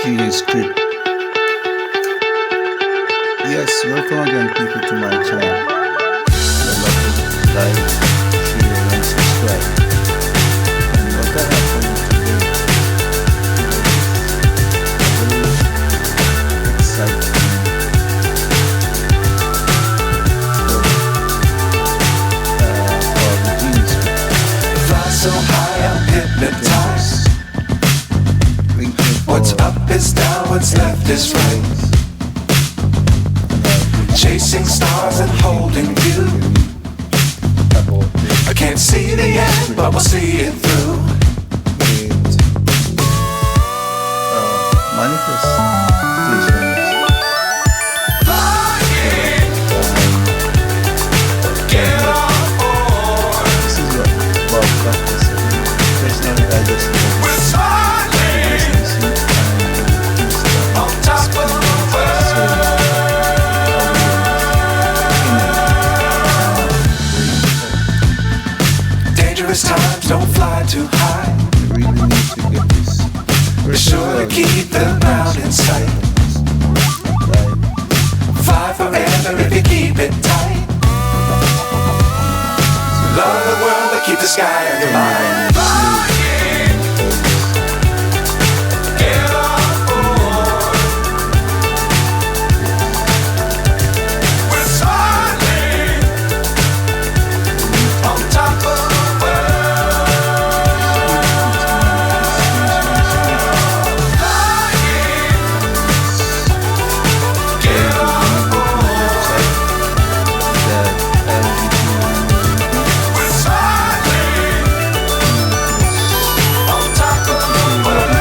Genie script. Yes, welcome again people to my channel. Remember to like, share and subscribe. And what I have for you today is a very exciting for the Genie script. Fly so high, I'm hypnotized. What's up is down, what's left is right. Chasing stars and holding you. I can't see the end, but we'll see it through. Manifestations. Flying, get on board. This is what about practice. Personally, I just We're smiling on top of the world. Dangerous times, don't fly too high. you really need to get this. Be sure to keep the ground in sight. Right. Fly forever if you keep it tight. Love the world, but keep the sky on your mind. Flying, get on board. We're smiling on top of the world. Flying, get on board. We're smiling on top of the world.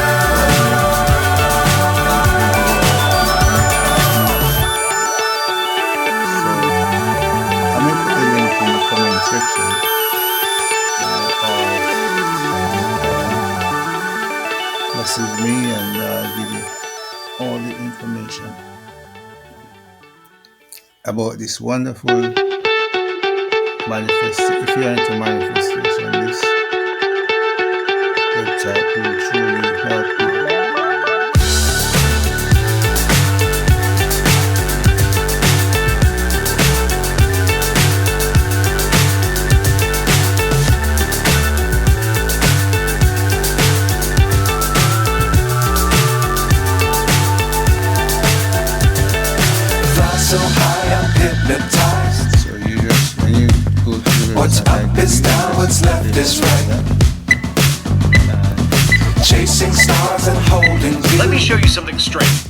I'm going to put a link in the comment section message me and give you all the information about this wonderful manifestation. If you're into manifestation, this website will truly help you. Fly so high, I'm hypnotized. So you just, when you go to the What's website, up is down, what's left is right. Chasing stars and holding you. Let me show you something strange.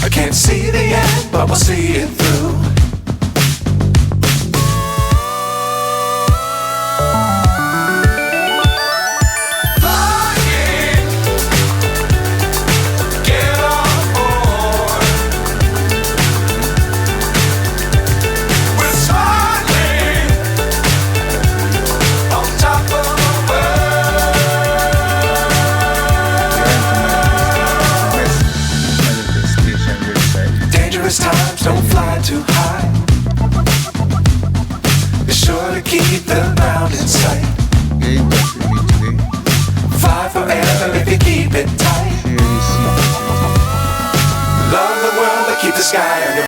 I can't see the end, but we'll see it through. Flying, get on board. We're smiling on top of the manifestation website. Dangerous times, don't fly too high. Be sure to keep the ground in sight. Get in touch with me today. Fly forever if you keep it tight. Share this secret. Love the world, but keep the sky on your